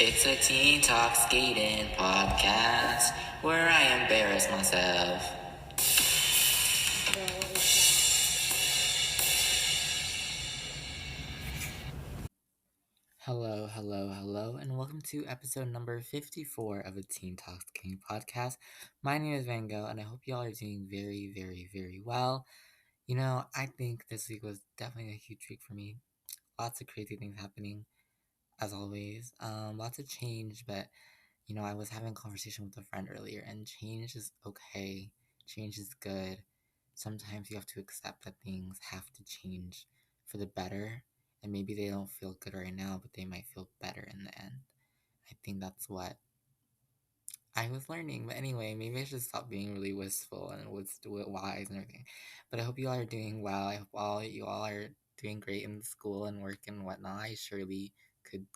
It's a Teen Talk Skating podcast where I embarrass myself. Hello, and welcome to episode number 54 of a Teen Talk Skating podcast. My name is Van Gogh, and I hope y'all are doing very well. I think this week was definitely a huge week for me. Lots of crazy things happening, as always. Lots of change, but I was having a conversation with a friend earlier, and change is okay. Change is good. Sometimes you have to accept that things have to change for the better, and maybe they don't feel good right now, but they might feel better in the end. I think that's what I was learning. But anyway, maybe I should stop being really wistful and wise and everything. But I hope you all are doing well. I hope you all are doing great in school and work and whatnot. I surely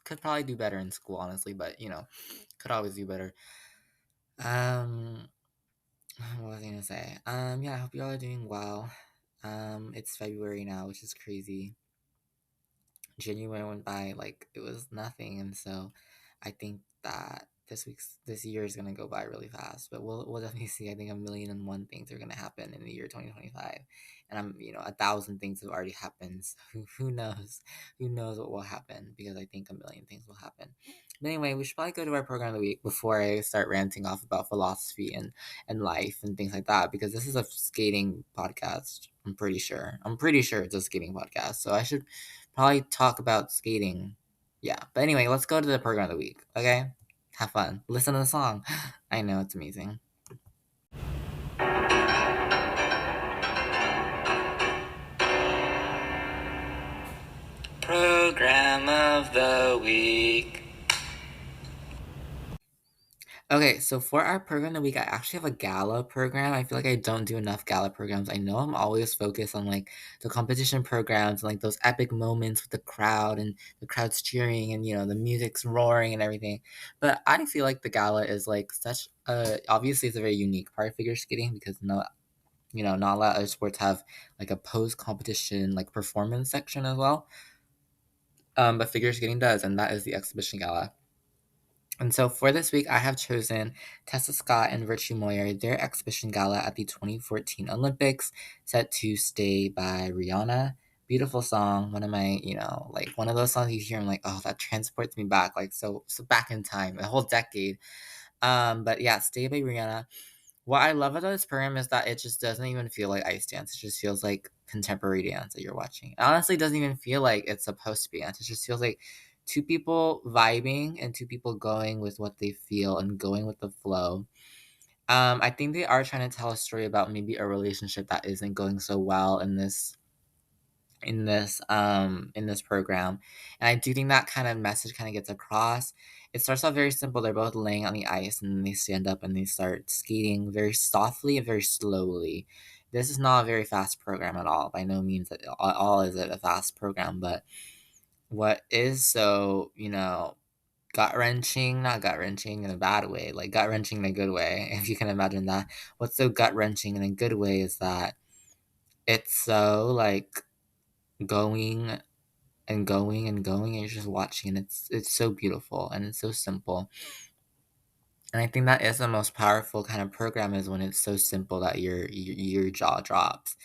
could probably do better in school, honestly, but could always do better. Um, what was I gonna say? Yeah, I hope you all are doing well. It's February now, which is crazy. January went by like it was nothing, and so I think that this year is gonna go by really fast. But we'll definitely see. I think a million and one things are gonna happen in the year 2025, and a thousand things have already happened. So who knows? Who knows what will happen? Because I think a million things will happen. But anyway, we should probably go to our program of the week before I start ranting off about philosophy and life and things like that. Because this is a skating podcast. I'm pretty sure. I'm pretty sure it's a skating podcast. So I should probably talk about skating. Yeah. But anyway, let's go to the program of the week. Okay? Have fun. Listen to the song. I know it's amazing. Program of the week. Okay, so for our program of the week, I actually have a gala program. I feel like I don't do enough gala programs. I know I'm always focused on like the competition programs, like those epic moments with the crowd and the crowd's cheering and the music's roaring and everything. But I feel like the gala is like such a obviously it's a very unique part of figure skating because not a lot of other sports have like a post competition like performance section as well. But figure skating does, and that is the exhibition gala. And so for this week, I have chosen Tessa Scott and Virtue Moyer, their exhibition gala at the 2014 Olympics, set to Stay by Rihanna. Beautiful song. One of my, like one of those songs you hear, I'm like, oh, that transports me back, like so back in time, a whole decade. But yeah, Stay by Rihanna. What I love about this program is that it just doesn't even feel like ice dance. It just feels like contemporary dance that you're watching. It honestly doesn't even feel like it's supposed to be dance. It just feels like two people vibing and two people going with what they feel and going with the flow. I think they are trying to tell a story about maybe a relationship that isn't going so well in this program, and I do think that kind of message kind of gets across. It starts off very simple. They're both laying on the ice and then they stand up and they start skating very softly and very slowly. This is not a very fast program at all. By no means at all is it a fast program, but what is so gut wrenching, not gut wrenching in a bad way, like gut wrenching in a good way, if you can imagine that. What's so gut wrenching in a good way is that it's so like going and going and going, and you're just watching, and it's so beautiful and it's so simple. And I think that is the most powerful kind of program is when it's so simple that your jaw drops.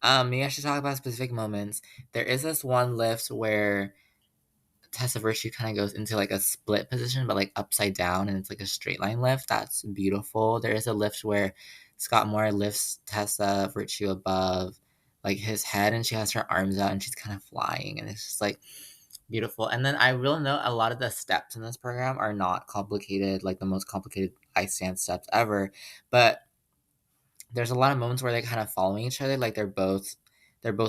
Maybe I should talk about specific moments. There is this one lift where Tessa Virtue kind of goes into like a split position, but like upside down, and it's like a straight line lift. That's beautiful. There is a lift where Scott Moore lifts Tessa Virtue above like his head, and she has her arms out, and she's kind of flying, and it's just like beautiful. And then I will note a lot of the steps in this program are not complicated, like the most complicated ice dance steps ever, but there's a lot of moments where they're kind of following each other, like they're both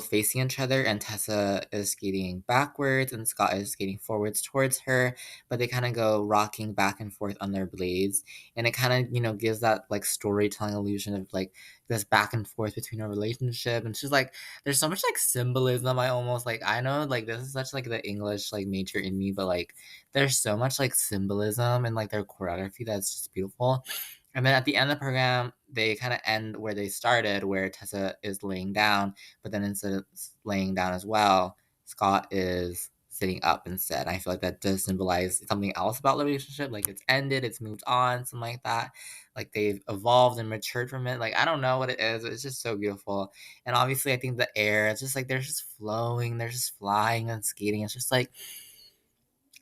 facing each other, and Tessa is skating backwards and Scott is skating forwards towards her, but they kind of go rocking back and forth on their blades, and it kind of gives that like storytelling illusion of like this back and forth between a relationship. And she's like, there's so much like symbolism. I almost like, I know like this is such like the English like major in me, but like there's so much like symbolism and like their choreography that's just beautiful. And then at the end of the program, they kind of end where they started, where Tessa is laying down, but then instead of laying down as well, Scott is sitting up instead. I feel like that does symbolize something else about the relationship. Like it's ended, it's moved on, something like that. Like they've evolved and matured from it. Like I don't know what it is. It's just so beautiful. And obviously, I think the air, it's just like they're just flowing, they're just flying and skating. It's just like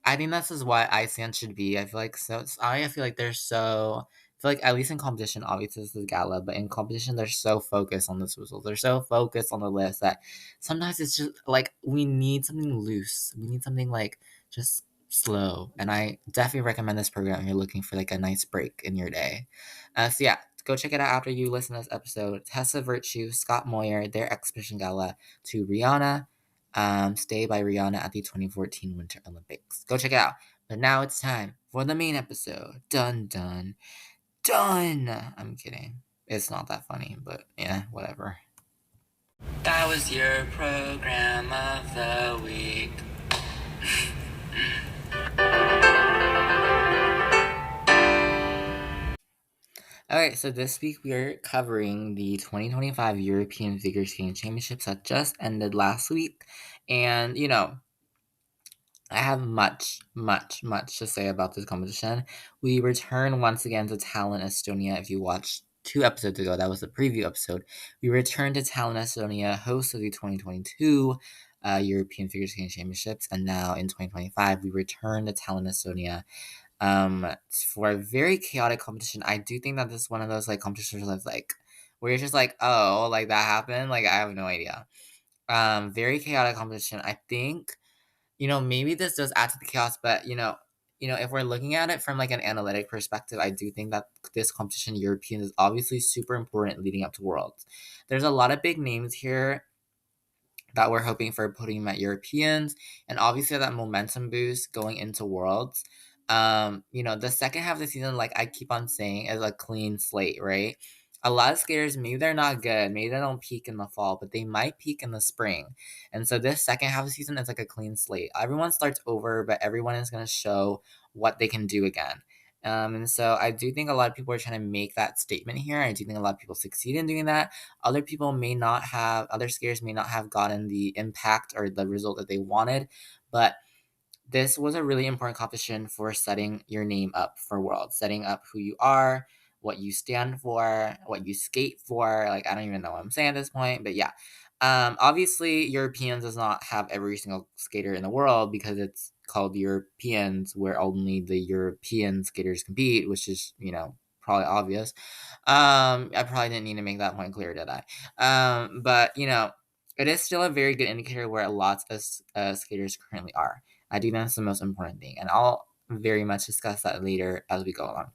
I think this is what Iceland should be. I feel like I feel like they're so. I feel like at least in competition, obviously this is gala, but in competition they're so focused on this result. They're so focused on the list that sometimes it's just like we need something loose. We need something like just slow. And I definitely recommend this program if you're looking for like a nice break in your day. So yeah, go check it out after you listen to this episode. Tessa Virtue, Scott Moyer, their exhibition gala to Rihanna. Stay by Rihanna at the 2014 Winter Olympics. Go check it out. But now it's time for the main episode. Dun dun dun. I'm kidding. It's not that funny, but yeah, whatever. That was your program of the week. Alright, so this week we are covering the 2025 European Figure Skating Championships that just ended last week. And, I have much, much, much to say about this competition. We return once again to Tallinn, Estonia. If you watched 2 episodes ago, that was the preview episode. We return to Tallinn, Estonia, host of the 2022 European Figure Skating Championships, and now in 2025 we return to Tallinn, Estonia, for a very chaotic competition. I do think that this is one of those like competitions that's like where you're just like, oh, like that happened. Like I have no idea. Very chaotic competition. I think maybe this does add to the chaos, but if we're looking at it from like an analytic perspective, I do think that this competition, Europeans, is obviously super important leading up to Worlds. There's a lot of big names here that we're hoping for putting at Europeans, and obviously that momentum boost going into Worlds. The second half of the season, like I keep on saying, is a clean slate, right? A lot of skaters, maybe they're not good, maybe they don't peak in the fall, but they might peak in the spring. And so this second half of the season is like a clean slate. Everyone starts over, but everyone is going to show what they can do again. And so I do think a lot of people are trying to make that statement here. I do think a lot of people succeed in doing that. Other skaters may not have gotten the impact or the result that they wanted, but this was a really important competition for setting your name up for Worlds, setting up who you are, what you stand for, what you skate for. Like, I don't even know what I'm saying at this point, but yeah. Obviously, Europeans does not have every single skater in the world because it's called Europeans, where only the European skaters compete, which is, probably obvious. I probably didn't need to make that point clear, did I? But, it is still a very good indicator where lots of skaters currently are. I think that's the most important thing, and I'll very much discuss that later as we go along.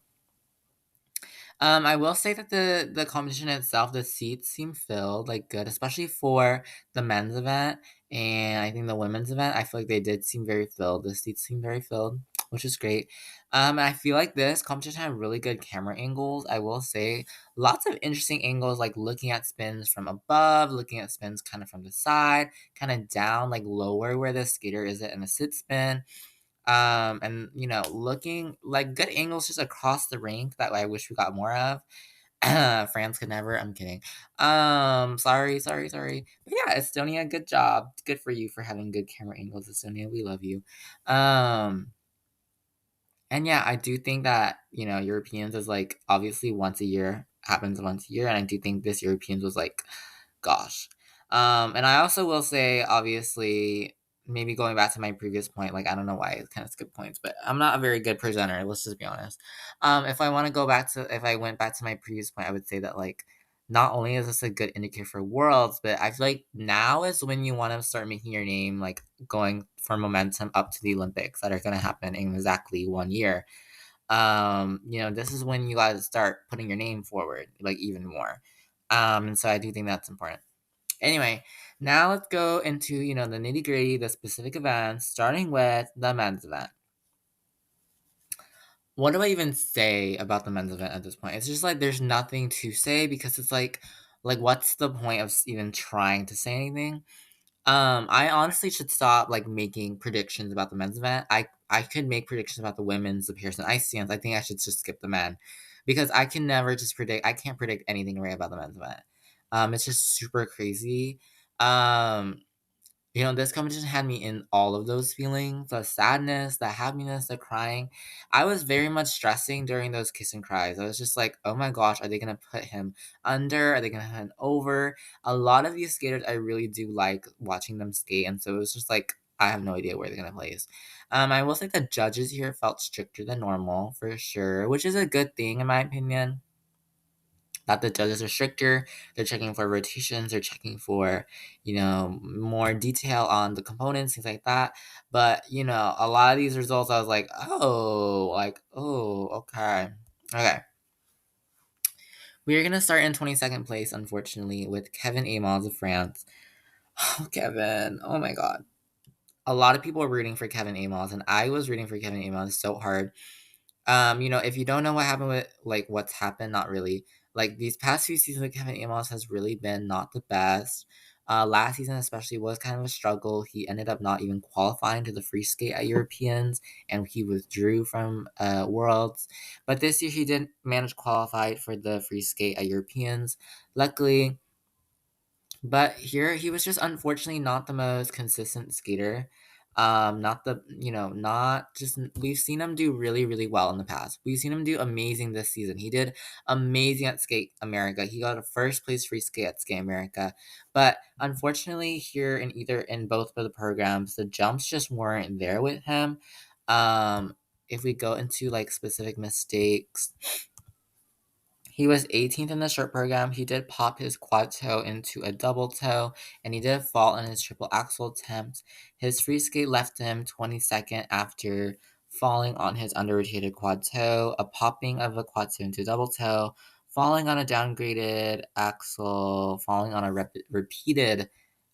I will say that the competition itself, the seats seem filled, like good, especially for the men's event, and I think the women's event, I feel like they did seem very filled. The seats seem very filled, which is great. I feel like this competition had really good camera angles. I will say lots of interesting angles, like looking at spins from above, looking at spins kind of from the side, kind of down, like lower where the skater is in a sit spin. And looking like good angles just across the rink that I wish we got more of. France could never. I'm kidding. Sorry, sorry, sorry. But yeah, Estonia, good job. Good for you for having good camera angles, Estonia. We love you. Um, and yeah, I do think that Europeans is like obviously once a year happens once a year, and I do think this Europeans was like gosh. And I also will say, obviously, maybe going back to my previous point, like I don't know why it's kind of skip points, but I'm not a very good presenter. Let's just be honest. If I went back to my previous point, I would say that like not only is this a good indicator for Worlds, but I feel like now is when you want to start making your name like going for momentum up to the Olympics that are going to happen in exactly 1 year. This is when you got to start putting your name forward, like even more. And so I do think that's important. Anyway, now let's go into, the nitty gritty, the specific events, starting with the men's event. What do I even say about the men's event at this point? It's just like there's nothing to say because it's like what's the point of even trying to say anything? I honestly should stop like making predictions about the men's event. I could make predictions about the women's, the Pearson ice stands. I think I should just skip the men because I can never just predict. I can't predict anything right about the men's event. It's just super crazy. Um, This competition had me in all of those feelings, the sadness, the happiness, the crying. I was very much stressing during those kiss and cries. I was just like, oh my gosh, are they going to put him under? Are they going to put him over? A lot of these skaters, I really do like watching them skate. And so it was just like, I have no idea where they're going to place. I will say the judges here felt stricter than normal for sure, which is a good thing in my opinion that the judges are stricter. They're checking for rotations. They're checking for, more detail on the components, things like that. But a lot of these results, I was like, oh, okay, okay. We are gonna start in 22nd place, unfortunately, with Kevin Amos of France. Oh, Kevin! Oh my God! A lot of people are rooting for Kevin Amos, and I was rooting for Kevin Amos so hard. If you don't know what happened with like what's happened, not really. Like these past few seasons with Kevin Amos has really been not the best. Last season especially was kind of a struggle. He ended up not even qualifying to the free skate at Europeans, and he withdrew from Worlds. But this year he did manage to qualify for the free skate at Europeans. Luckily, but here he was just unfortunately not the most consistent skater. Not the not just we've seen him do really, really well in the past. We've seen him do amazing this season. He did amazing at Skate America. He got a first place free skate at Skate America. But unfortunately here in both of the programs, the jumps just weren't there with him. If we go into like specific mistakes, he was 18th in the short program. He did pop his quad toe into a double toe, and he did fall in his triple axel attempt. His free skate left him 22nd after falling on his under-rotated quad toe, a popping of a quad toe into double toe, falling on a downgraded axle, falling on a repeated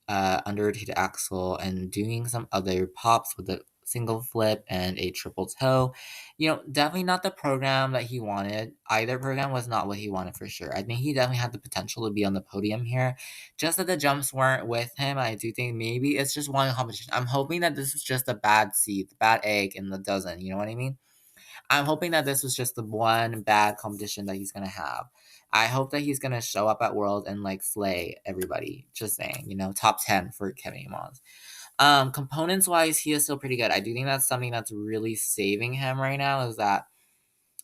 under-rotated axle, and doing some other pops with a single flip and a triple toe. Definitely not the program that he wanted. Either program was not what he wanted for sure. I think he definitely had the potential to be on the podium here. Just that the jumps weren't with him. I do think maybe it's just one competition. I'm hoping that this is just a bad seed, bad egg in the dozen. You know what I mean? I'm hoping that this was just the one bad competition that he's gonna have. I hope that he's gonna show up at World and like slay everybody. Just saying, top 10 for Kevin Amos. Components wise, he is still pretty good. I do think that's something that's really saving him right now is that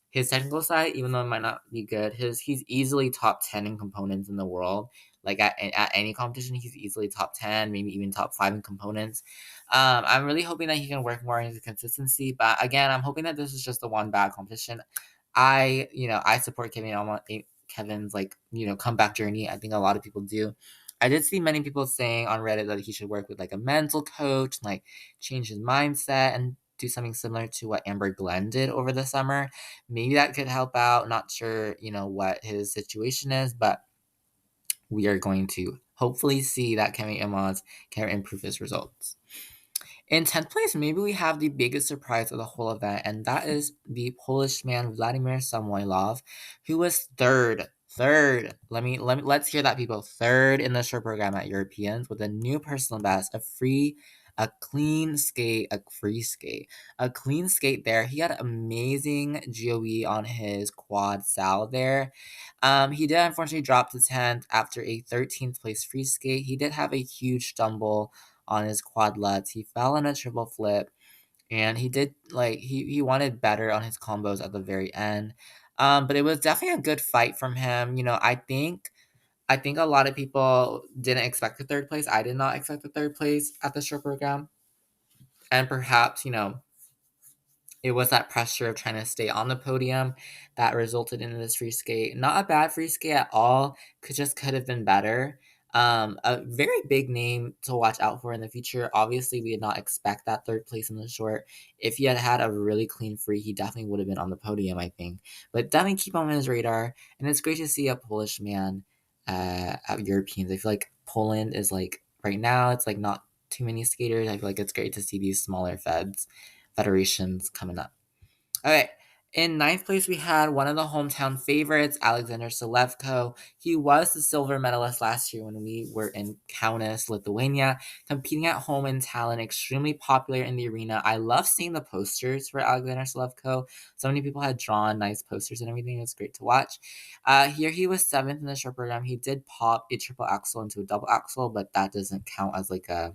his technical side, even though it might not be good, he's easily top 10 in components in the world. Like at any competition, he's easily top 10, maybe even top 5 in components. I'm really hoping that he can work more on his consistency. But again, I'm hoping that this is just the one bad competition. I support Kevin's like, comeback journey. I think a lot of people do. I did see many people saying on Reddit that he should work with like a mental coach, like change his mindset and do something similar to what Amber Glenn did over the summer. Maybe that could help out. Not sure, what his situation is, but we are going to hopefully see that Kevin Amos can improve his results. In 10th place, maybe we have the biggest surprise of the whole event, and that is the Polish man Vladimir Samoilov, who was third. Third. Let's hear that, people. Third in the short program at Europeans with a new personal best, a clean skate, a free skate. A clean skate there. He had amazing GOE on his quad sal there. He did unfortunately drop to 10th after a 13th place free skate. He did have a huge stumble on his quadlets. He fell in a triple flip, and he did like he wanted better on his combos at the very end. But it was definitely a good fight from him. I think a lot of people didn't expect the third place. I did not expect the third place at the short program, and perhaps it was that pressure of trying to stay on the podium that resulted in this free skate. Not a bad free skate at all. Could have been better. A very big name to watch out for in the future. Obviously, we did not expect that third place in the short. If he had had a really clean free, he definitely would have been on the podium, I think. But definitely keep him on his radar. And it's great to see a Polish man at Europeans. I feel like Poland is like right now. It's like not too many skaters. I feel like it's great to see these smaller federations coming up. Okay. In ninth place, we had one of the hometown favorites, Alexander Selevko. He was the silver medalist last year when we were in Kaunas, Lithuania, competing at home in Tallinn, extremely popular in the arena. I love seeing the posters for Alexander Selevko. So many people had drawn nice posters and everything. It was great to watch. Here he was 7th in the short program. He did pop a triple axle into a double axle, but that doesn't count as like a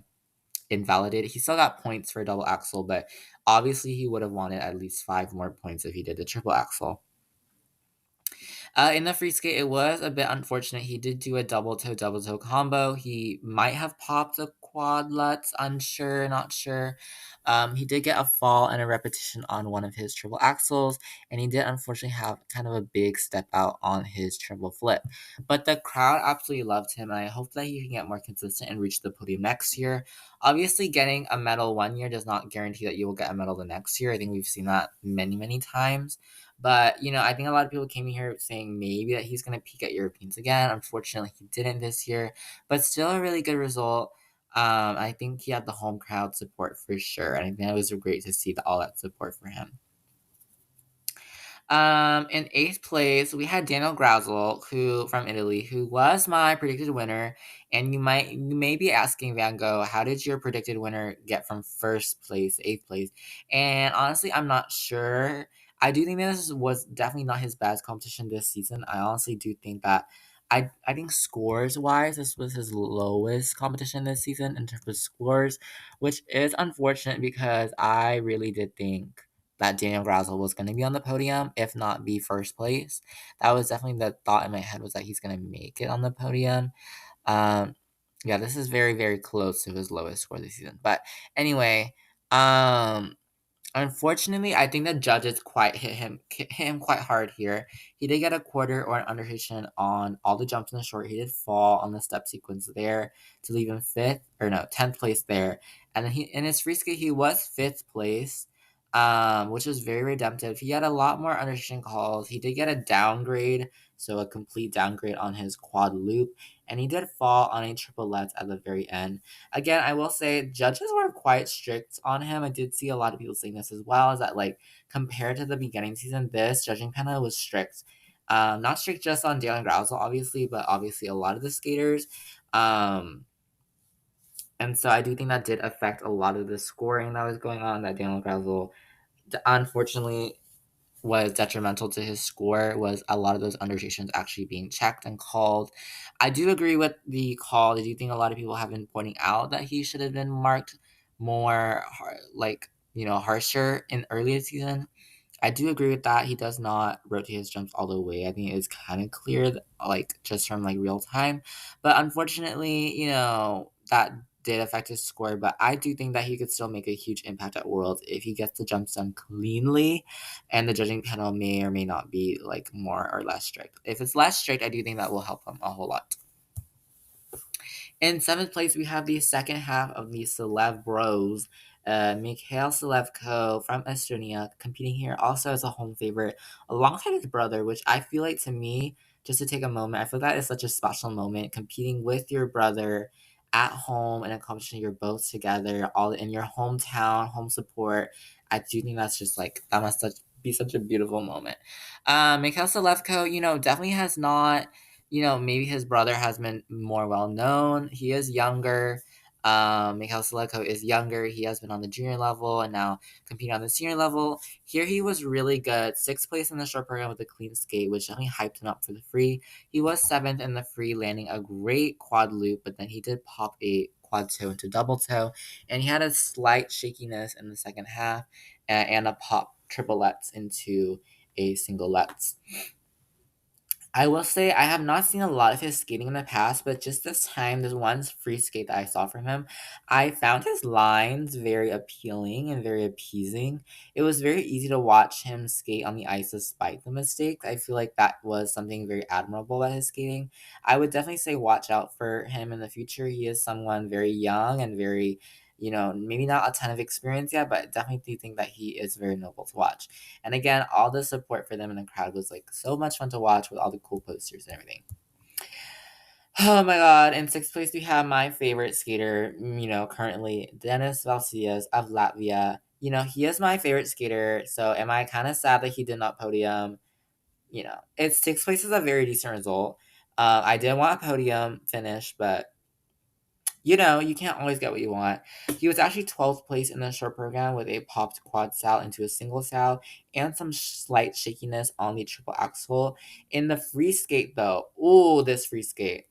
invalidated. He still got points for double axel, but obviously he would have wanted at least 5 more points if he did the triple axel. In the free skate, it was a bit unfortunate. He did do a double toe combo. He might have popped a quadlets, unsure, not sure. He did get a fall and a repetition on one of his triple axels, and he did unfortunately have kind of a big step out on his triple flip. But the crowd absolutely loved him, and I hope that he can get more consistent and reach the podium next year. Obviously, getting a medal one year does not guarantee that you will get a medal the next year. I think we've seen that many, many times. But, I think a lot of people came here saying maybe that he's going to peak at Europeans again. Unfortunately, he didn't this year, but still a really good result. I think he had the home crowd support for sure, and I think it was great to see all that support for him. In eighth place, we had Daniel Grausel, who from Italy, who was my predicted winner. And you may be asking Van Gogh, how did your predicted winner get from first place to eighth place? And honestly, I'm not sure. I do think this was definitely not his best competition this season. I honestly do think that I think scores wise, this was his lowest competition this season in terms of scores, which is unfortunate because I really did think that Daniel Grausel was going to be on the podium, if not be first place. That was definitely the thought in my head, was that he's going to make it on the podium. Um, yeah, this is very, very close to his lowest score this season. But anyway, unfortunately, I think the judges quite hit him quite hard here. He did get a quarter or an understation on all the jumps in the short. He did fall on the step sequence there to leave him 10th place there. And then he in his free skate he was 5th place, which was very redemptive. He had a lot more understation calls. He did get a downgrade, so a complete downgrade on his quad loop, and he did fall on a triple lutz at the very end. Again, I will say judges were quite strict on him. I did see a lot of people saying this as well, is that like compared to the beginning season, this judging panel was strict. Not strict just on Dalen Grousel, obviously, but obviously a lot of the skaters. And so I do think that did affect a lot of the scoring that was going on. That Daniel Grousel, unfortunately, was detrimental to his score, was a lot of those understations actually being checked and called. I do agree with the call. I do think a lot of people have been pointing out that he should have been marked more, harsher in earlier season. I do agree with that. He does not rotate his jumps all the way. I think it's kind of clear, like just from like real time. But unfortunately, that did affect his score. But I do think that he could still make a huge impact at Worlds if he gets the jumps done cleanly, and the judging panel may or may not be like more or less strict. If it's less strict, I do think that will help him a whole lot. In 7th place, we have the second half of the Celeb Bros. Mikhail Selevko from Estonia competing here also as a home favorite alongside his brother, which I feel like, to me, just to take a moment, I feel that is such a special moment, competing with your brother at home in a competition. You're both together, all in your hometown, home support. I do think that's just like, that must be such a beautiful moment. Mikhail Selevko, definitely has not, maybe his brother has been more well known. He is younger. Mikhail Seleko is younger. He has been on the junior level and now competing on the senior level. Here he was really good. 6th place in the short program with a clean skate, which definitely hyped him up for the free. He was 7th in the free, landing a great quad loop, but then he did pop a quad toe into double toe, and he had a slight shakiness in the second half, and a pop triple lutz into a single lutz. I will say I have not seen a lot of his skating in the past, but just this time, there's one free skate that I saw from him. I found his lines very appealing and very appeasing. It was very easy to watch him skate on the ice despite the mistakes. I feel like that was something very admirable about his skating. I would definitely say watch out for him in the future. He is someone very young and very, maybe not a ton of experience yet, but definitely think that he is very noble to watch. And again, all the support for them in the crowd was like so much fun to watch with all the cool posters and everything. Oh my god, in 6th place we have my favorite skater, currently Denis Valsias of Latvia. He is my favorite skater, so am I kind of sad that he did not podium? It's 6th place is a very decent result. I did want a podium finish, but you can't always get what you want. He was actually 12th place in the short program with a popped quad sal into a single sal and some slight shakiness on the triple axel. In the free skate, though, this free skate.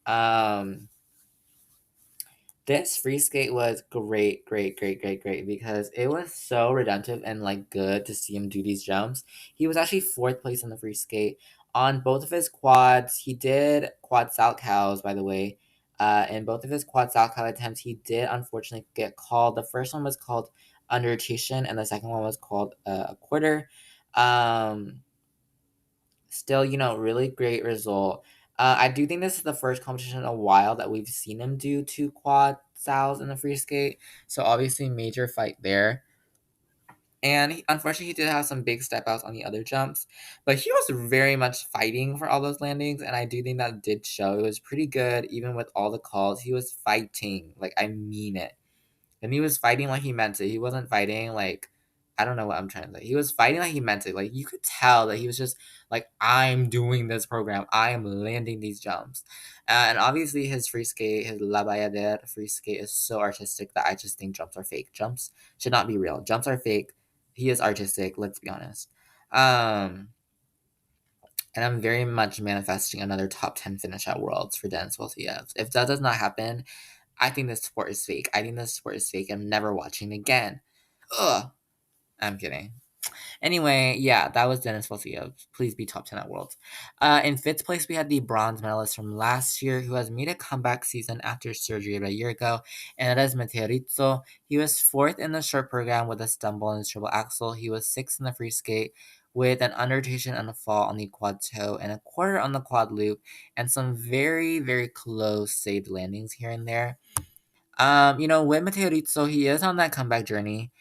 This free skate was great, great, great, great, great because it was so redemptive and like good to see him do these jumps. He was actually fourth place in the free skate on both of his quads. He did quad salchows, by the way. In both of his quad salchow attempts, he did unfortunately get called. The first one was called under rotation, and the second one was called a quarter. Um, Still, really great result. I do think this is the first competition in a while that we've seen him do two quad sows in the free skate. So obviously major fight there. And unfortunately, he did have some big step outs on the other jumps, but he was very much fighting for all those landings, and I do think that did show. It was pretty good, even with all the calls. He was fighting, like I mean it. And he was fighting like he meant it. He wasn't fighting like I don't know what I'm trying to say. He was fighting like he meant it. Like you could tell that he was just like, I'm doing this program. I am landing these jumps. And obviously his free skate, his La Bayader free skate is so artistic that I just think jumps are fake. Jumps should not be real. Jumps are fake. He is artistic, let's be honest. Um and I'm very much manifesting another top 10 finish at Worlds for Denis Voltiev. If that does not happen, I think this sport is fake. I think this sport is fake. I'm never watching again. Ugh. I'm kidding. Anyway, yeah, that was Denis Voltiev. Please be top 10 at Worlds. In fifth place, we had the bronze medalist from last year who has made a comeback season after surgery about a year ago, and that is Matteo Rizzo. He was fourth in the short program with a stumble in his triple axel. He was sixth in the free skate with an under-rotation and a fall on the quad toe and a quarter on the quad loop, and some very, very close saved landings here and there. With Meteorito, he is on that comeback journey.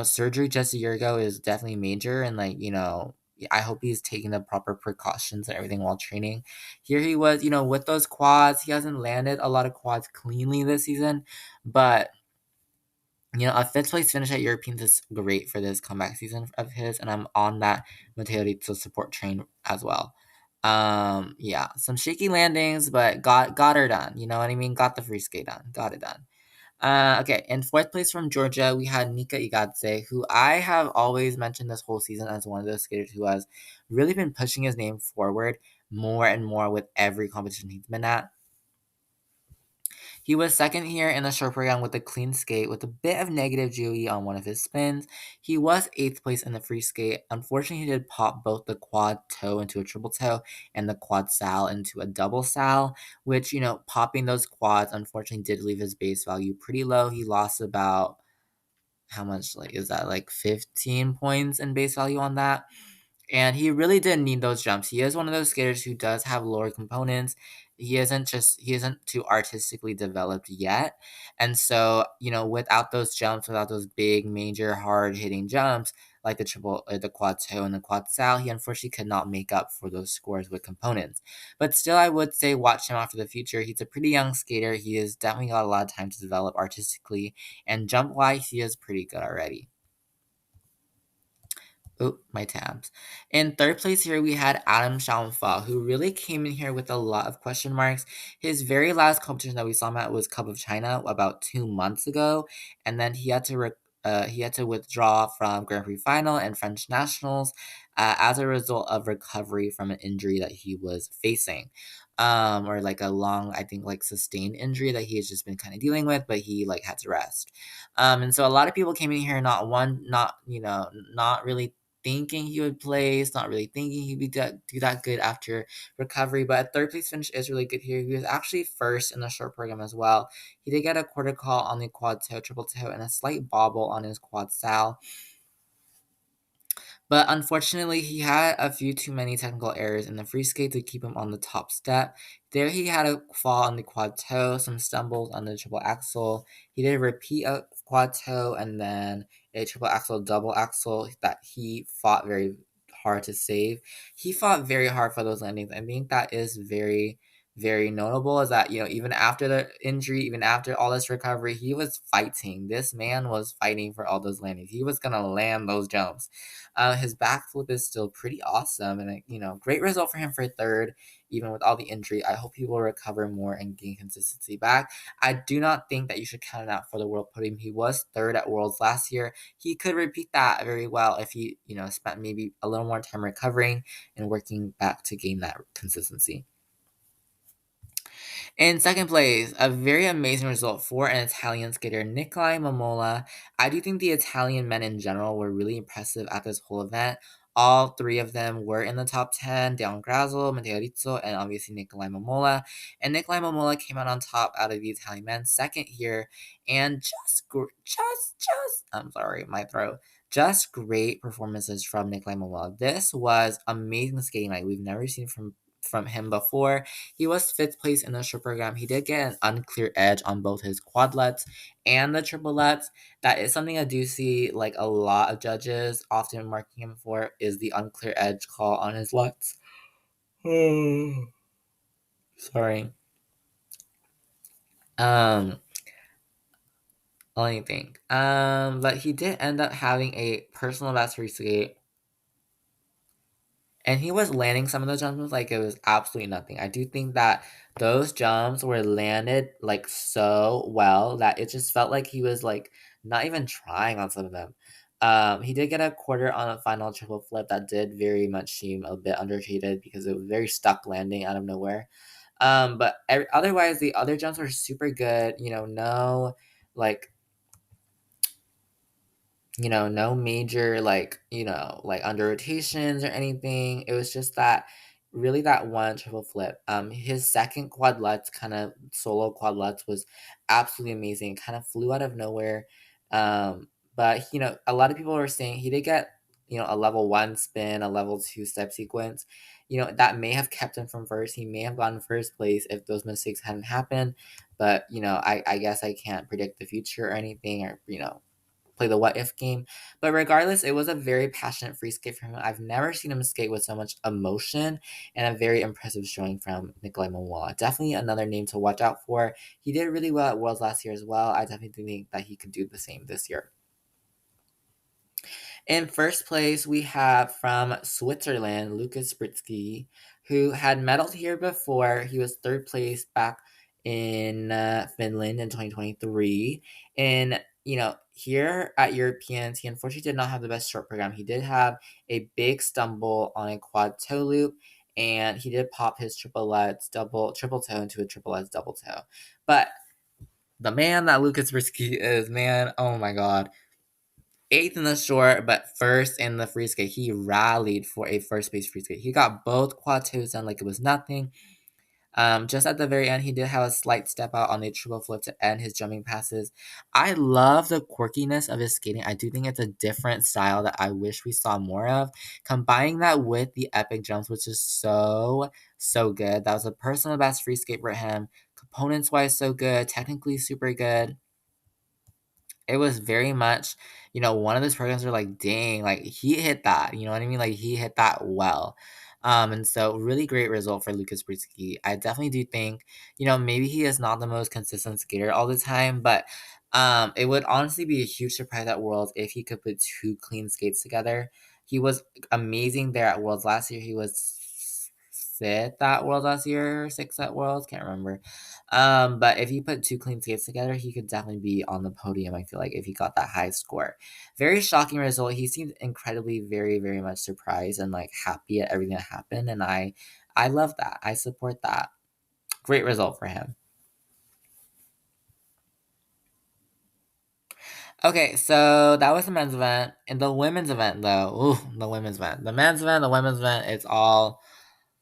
Surgery just a year ago is definitely major, and I hope he's taking the proper precautions and everything while training. Here he was, with those quads, he hasn't landed a lot of quads cleanly this season, but a fifth place finish at Europeans is great for this comeback season of his, and I'm on that Meteorito support train as well. Yeah, some shaky landings, but got her done. You know what I mean? Got the free skate done. Got it done. Okay, in fourth place from Georgia, we had Nika Igatze, who I have always mentioned this whole season as one of those skaters who has really been pushing his name forward more and more with every competition he's been at. He was second here in the short program with a clean skate with a bit of negative GOE on one of his spins. He was eighth place in the free skate. Unfortunately, he did pop both the quad toe into a triple toe and the quad sal into a double sal, which, popping those quads unfortunately did leave his base value pretty low. He lost about, how much, like, is that like 15 points in base value on that? And he really didn't need those jumps. He is one of those skaters who does have lower components. He isn't too artistically developed yet. And so, without those jumps, without those big, major, hard hitting jumps, like the triple or the quad toe and the quad sal, he unfortunately could not make up for those scores with components. But still, I would say watch him out for the future. He's a pretty young skater. He has definitely got a lot of time to develop artistically, and jump wise, he is pretty good already. Oh, my tabs. In third place here, we had Adam Schaumfa, who really came in here with a lot of question marks. His very last competition that we saw him at was Cup of China about 2 months ago, and then he had to withdraw from Grand Prix final and French nationals as a result of recovery from an injury that he was facing. Or like a long, I think, like sustained injury that he has just been kind of dealing with, but he like had to rest. And so a lot of people came in here not really thinking he would place, not really thinking he'd do that good after recovery. But a third place finish is really good here. He was actually first in the short program as well. He did get a quarter call on the quad toe, triple toe, and a slight bobble on his quad sal. But unfortunately, he had a few too many technical errors in the free skate to keep him on the top step. There, he had a fall on the quad toe, some stumbles on the triple axle. He did repeat a quad toe and then a triple axle, double axle that he fought very hard to save. He fought very hard for those landings. I think that is very, very notable. Is that even after the injury, even after all this recovery, he was fighting. This man was fighting for all those landings. He was gonna land those jumps. His backflip is still pretty awesome, and great result for him for third, even with all the injury. I hope he will recover more and gain consistency back. I do not think that you should count it out for the world podium. He was third at Worlds last year. He could repeat that very well if he, spent maybe a little more time recovering and working back to gain that consistency. In second place, a very amazing result for an Italian skater, Nicolai Momola. I do think the Italian men in general were really impressive at this whole event. All three of them were in the top 10, Deon Grasso, Matteo Rizzo, and obviously Nicolai Momola. And Nicolai Momola came out on top out of the Italian men, second here, and I'm sorry, my throat. Just great performances from Nicolai Momola. This was amazing skating like we've never seen from him before. He was fifth place in the short program. He did get an unclear edge on both his quadlets and the triplets. That is something I do see like a lot of judges often marking him for is the unclear edge call on his lets. Sorry. Um, let me think. But he did end up having a personal best free skate. And he was landing some of those jumps like it was absolutely nothing. I do think that those jumps were landed like so well that it just felt like he was like not even trying on some of them. He did get a quarter on a final triple flip that did very much seem a bit underrated because it was very stuck landing out of nowhere. But otherwise, the other jumps were super good. No like no major like under rotations or anything. It was just that really that one triple flip. His second quad lutz, kind of solo quad lutz, was absolutely amazing. Kind of flew out of nowhere. But a lot of people were saying he did get a level one spin, a level two step sequence. That may have kept him from first. He may have gotten first place if those mistakes hadn't happened. But I guess I can't predict the future or anything, or play the what if game. But regardless, it was a very passionate free skate from him. I've never seen him skate with so much emotion and a very impressive showing from Nikolai Momola. Definitely another name to watch out for. He did really well at Worlds last year as well. I definitely think that he could do the same this year. In first place, we have from Switzerland, Lucas Britsky, who had medaled here before. He was third place back in Finland in 2023. And, here at Europeans, he unfortunately did not have the best short program. He did have a big stumble on a quad toe loop, and he did pop his triple triple toe into a triple Lutz double toe. But the man that Lucas Britsky is, man, oh my god, eighth in the short, but first in the free skate. He rallied for a first place free skate. He got both quad twos done like it was nothing. Just at the very end, he did have a slight step out on the triple flip to end his jumping passes. I love the quirkiness of his skating. I do think it's a different style that I wish we saw more of. Combining that with the epic jumps, which is so, so good. That was a personal best free skate for him. Components wise, so good. Technically, super good. It was very much, one of those programs were like, dang, like he hit that, you know what I mean? Like he hit that well. And so really great result for Lucas Britsky. I definitely do think, maybe he is not the most consistent skater all the time, but it would honestly be a huge surprise at Worlds if he could put two clean skates together. He was amazing there at Worlds last year. He was fifth at Worlds last year, sixth at Worlds, can't remember. But if he put two clean skates together, he could definitely be on the podium, I feel like, if he got that high score. Very shocking result. He seemed incredibly, very, very much surprised and like happy at everything that happened. And I love that. I support that. Great result for him. Okay, so that was the men's event. In the women's event, though, the women's event. The men's event, the women's event, it's all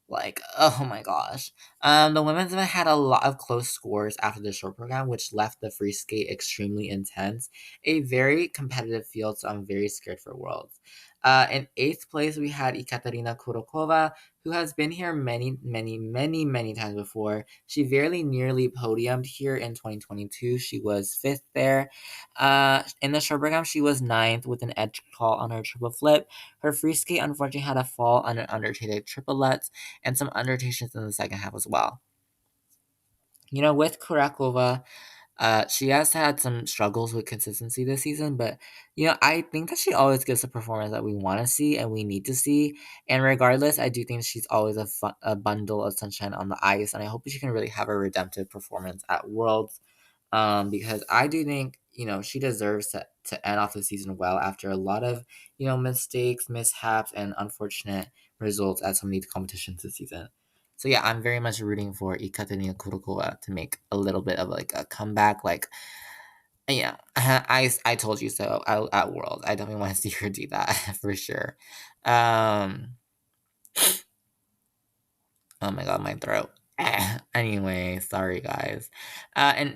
like, oh my gosh. The women's event had a lot of close scores after the short program, which left the free skate extremely intense. A very competitive field, so I'm very scared for Worlds. In eighth place, we had Ekaterina Kurokova, who has been here many, many, many, many times before. She very nearly podiumed here in 2022. She was fifth there. In the short program, she was ninth with an edge call on her triple flip. Her free skate unfortunately had a fall on an undertated triple Lutz and some undertations in the second half as well. With Kurakova, she has had some struggles with consistency this season, but I think that she always gives a performance that we want to see and we need to see. And regardless, I do think she's always a bundle of sunshine on the ice, and I hope she can really have a redemptive performance at Worlds. Because I do think she deserves to end off the season well after a lot of mistakes, mishaps, and unfortunate results at some of these competitions this season. So yeah, I'm very much rooting for Ikateria Kurokova to make a little bit of like a comeback. Like, yeah, I told you so at World. I definitely want to see her do that for sure. Um, Oh my god, my throat. Anyway, sorry guys. I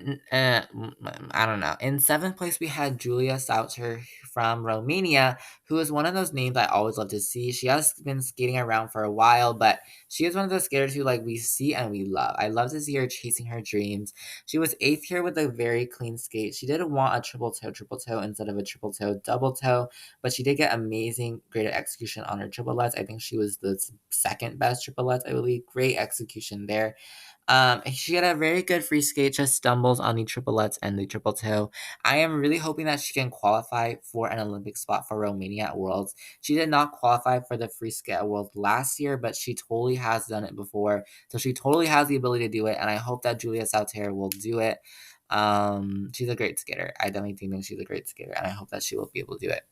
don't know. In seventh place, we had Julia Sauter from Romania, who is one of those names I always love to see. She has been skating around for a while, but she is one of those skaters who like we see and we love. I love to see her chasing her dreams. She was eighth here with a very clean skate. She did want a triple toe instead of a triple toe double toe, but she did get amazing, great execution on her triplets. I think she was the second best triplets, I believe. Great execution there. She had a very good free skate, just stumbles on the triplets and the triple toe. I am really hoping that she can qualify for an Olympic spot for Romania at Worlds. She did not qualify for the free skate at Worlds last year, but she totally has done it before. So she totally has the ability to do it, and I hope that Julia Sauter will do it. She's a great skater. I definitely think she's a great skater, and I hope that she will be able to do it.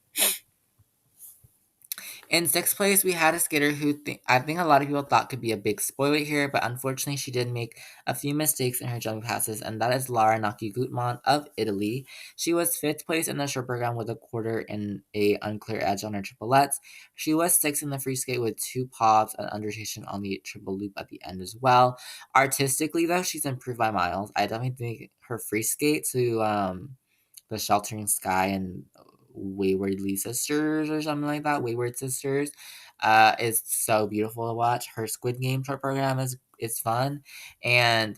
In sixth place, we had a skater who I think a lot of people thought could be a big spoiler here, but unfortunately, she did make a few mistakes in her jumping passes, and that is Lara Naki Gutman of Italy. She was fifth place in the short program with a quarter and a unclear edge on her triplets. She was sixth in the free skate with two pops and undertation on the triple loop at the end as well. Artistically, though, she's improved by miles. I definitely think her free skate to the Sheltering Sky and Waywardly Sisters or something like that. Wayward Sisters is so beautiful to watch. Her Squid Game short program is fun, and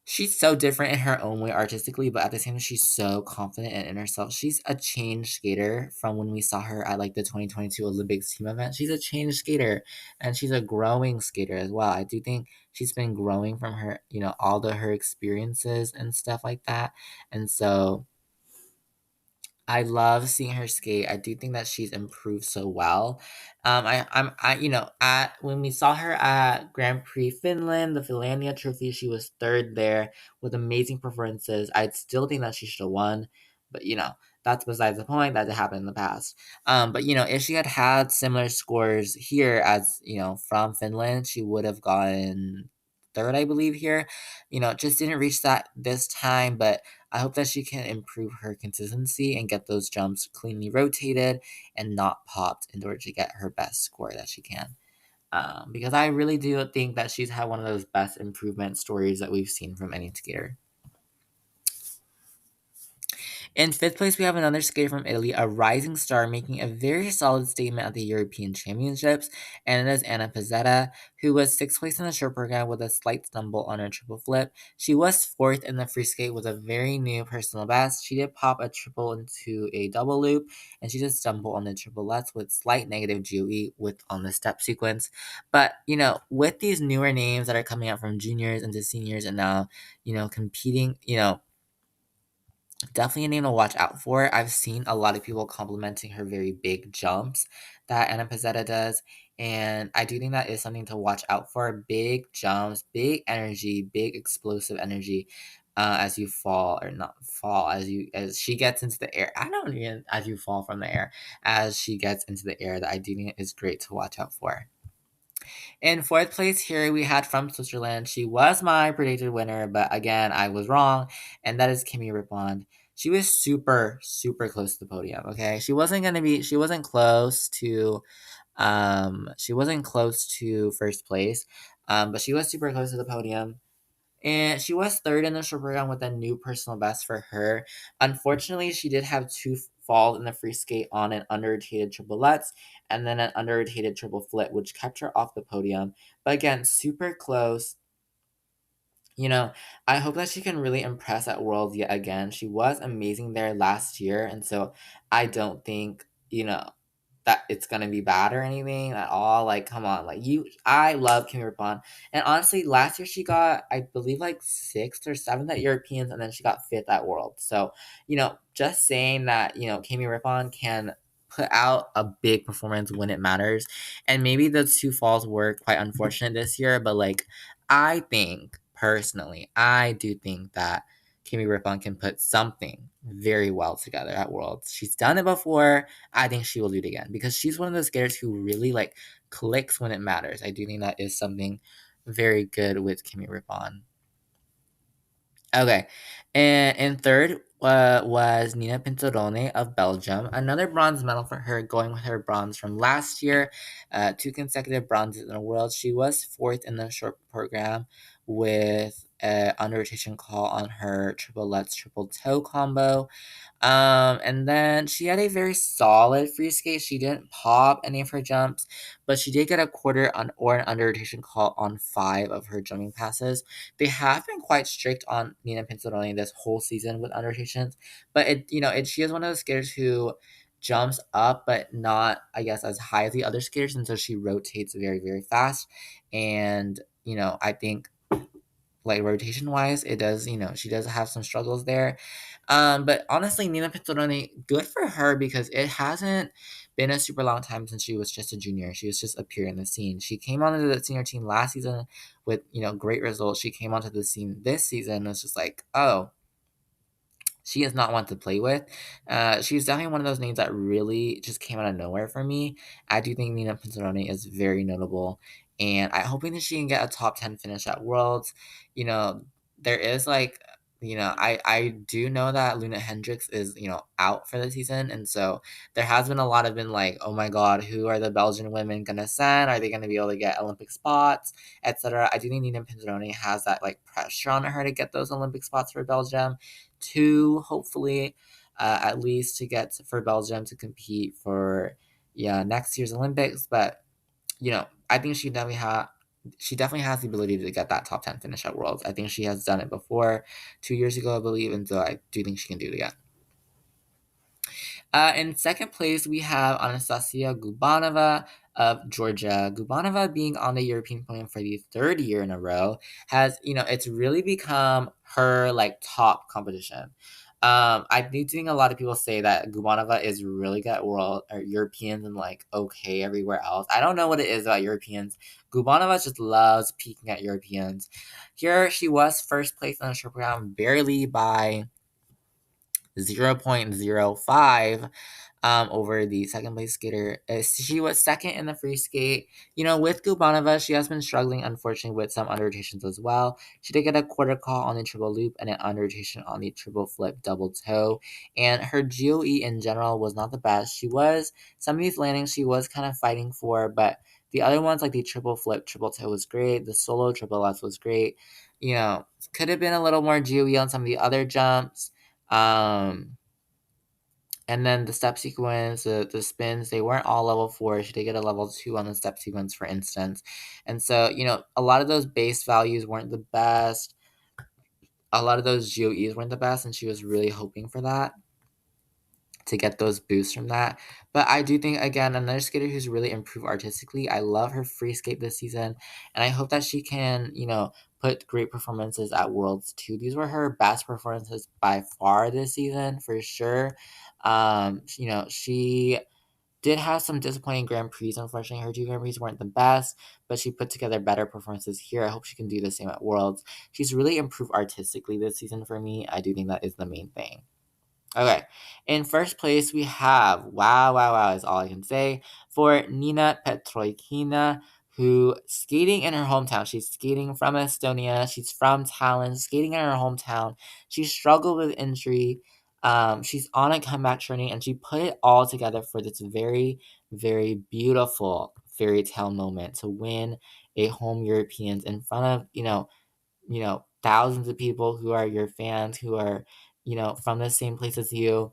she's so different in her own way artistically, but at the same time she's so confident and in herself. She's a changed skater from when we saw her at like the 2022 Olympics team event. She's a changed skater, and she's a growing skater as well. I do think she's been growing from her, all her experiences and stuff like that, and so I love seeing her skate. I do think that she's improved so well. At when we saw her at Grand Prix Finland, the Finlandia Trophy, she was third there with amazing performances. I still think that she should have won, but that's besides the point. That happened in the past. But if she had had similar scores here as from Finland, she would have gotten third, I believe here. Just didn't reach that this time, but I hope that she can improve her consistency and get those jumps cleanly rotated and not popped in order to get her best score that she can. Because I really do think that she's had one of those best improvement stories that we've seen from any skater. In fifth place, we have another skater from Italy, a rising star making a very solid statement at the European Championships, and it is Anna Pizzetta, who was sixth place in the short program with a slight stumble on her triple flip. She was fourth in the free skate with a very new personal best. She did pop a triple into a double loop, and she did stumble on the triple lutz with slight negative GOE on the step sequence. But, with these newer names that are coming out from juniors into seniors and now, competing, definitely a name to watch out for. I've seen a lot of people complimenting her very big jumps that Anna Pizzetta does, and I do think that is something to watch out for. Big jumps, big energy, big explosive energy. As you fall or not fall as she gets into the air. I don't even as you fall from the air as she gets into the air. That I do think is great to watch out for. In fourth place here, we had from Switzerland. She was my predicted winner, but again, I was wrong, and that is Kimi Rippon. She was super, super close to the podium. Okay, she wasn't close to, first place, but she was super close to the podium. And she was third in the short program with a new personal best for her. Unfortunately, she did have two falls in the free skate on an under-rotated triple lutz and then an under-rotated triple flip, which kept her off the podium. But again, super close. I hope that she can really impress at Worlds yet again. She was amazing there last year, and so I don't think, that it's gonna be bad or anything at all. Like, come on, I love Kimi Rippon, and honestly, last year she got, I believe, like sixth or seventh at Europeans, and then she got fifth at Worlds. So, just saying that Kimi Rippon can put out a big performance when it matters, and maybe the two falls were quite unfortunate this year, but I think personally, I do think that Kimi Rippon can put something very well together at Worlds. She's done it before. I think she will do it again because she's one of those skaters who really like clicks when it matters. I do think that is something very good with Kimi Rippon. Okay. And in third was Nina Pinzerone of Belgium. Another bronze medal for her, going with her bronze from last year. Two consecutive bronzes in the world. She was fourth in the short program with an under rotation call on her triple lutz, triple toe combo. And then she had a very solid free skate. She didn't pop any of her jumps, but she did get a quarter on or an under rotation call on 5 of her jumping passes. They have been quite strict on Nina Pinzeroni this whole season with under rotations, but she is one of those skaters who jumps up, but not, I guess, as high as the other skaters, and so she rotates very, very fast. And I think like rotation wise, it does, she does have some struggles there. But honestly, Nina Pizzoloni, good for her because it hasn't been a super long time since she was just a junior. She was just appearing in the scene. She came onto the senior team last season with, great results. She came onto the scene this season and was just like, oh, she is not one to play with. She's definitely one of those names that really just came out of nowhere for me. I do think Nina Pinzeroni is very notable, and I'm hoping that she can get a top 10 finish at Worlds. You know, there is like, I do know that Luna Hendricks is, out for the season, and so there has been a lot of been like, oh my god, who are the Belgian women gonna send? Are they gonna be able to get Olympic spots, etc.? I do think Nina Pinzeroni has that like pressure on her to get those Olympic spots for Belgium to hopefully at least to get for Belgium to compete for next year's Olympics. But I think she definitely has the ability to get that top 10 finish at Worlds. I think she has done it before 2 years ago, I believe, and so I do think she can do it again. In second place, we have Anastasia Gubanova of Georgia. Gubanova being on the European podium for the third year in a row has, it's really become her like top competition. I do think a lot of people say that Gubanova is really good at world or Europeans and like okay everywhere else. I don't know what it is about Europeans. Gubanova just loves peeking at Europeans. Here she was first place on the short program, barely by 0.05 over the second place skater. She was second in the free skate. With Gubanova, she has been struggling, unfortunately, with some under rotations as well. She did get a quarter call on the triple loop and an under rotation on the triple flip double toe. And her GOE in general was not the best. Some of these landings she was kind of fighting for, but the other ones, like the triple flip, triple toe, was great. The solo triple F was great. Could have been a little more GOE on some of the other jumps. And then the step sequence, the spins, they weren't all level 4. She did get a level 2 on the step sequence, for instance. And so, a lot of those base values weren't the best. A lot of those GOEs weren't the best, and she was really hoping for that to get those boosts from that. But I do think, again, another skater who's really improved artistically. I love her free skate this season, and I hope that she can, put great performances at Worlds too. These were her best performances by far this season, for sure. She did have some disappointing Grand Prix. Unfortunately, her 2 Grand Prix weren't the best, but she put together better performances here. I hope she can do the same at Worlds. She's really improved artistically this season for me. I do think that is the main thing. Okay, in first place we have wow, wow, wow is all I can say for Nina Petroikina, who skating in her hometown. She's skating from Estonia. She's from Tallinn, skating in her hometown. She struggled with injury. She's on a comeback journey, and she put it all together for this very, very beautiful fairy tale moment to win a home Europeans in front of thousands of people who are your fans, who are, from the same place as you.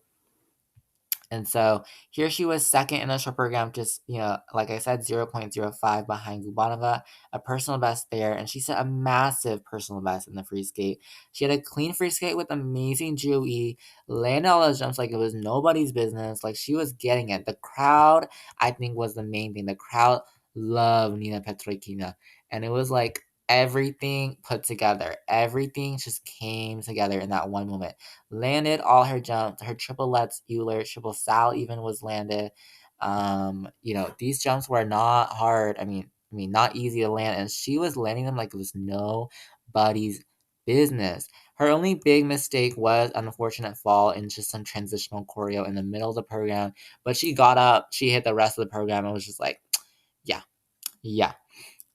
And so here she was second in the short program, just, like I said, 0.05 behind Gubanova, a personal best there. And she set a massive personal best in the free skate. She had a clean free skate with amazing GOE, landed all those jumps like it was nobody's business. Like she was getting it. The crowd, I think, was the main thing. The crowd loved Nina Petrokina. And it was like everything put together. Everything just came together in that one moment. Landed all her jumps, her triple lutz Euler, triple Sal even was landed. These jumps were not hard. Not easy to land, and she was landing them like it was nobody's business. Her only big mistake was an unfortunate fall in just some transitional choreo in the middle of the program, but she got up, she hit the rest of the program and was just like, yeah, yeah.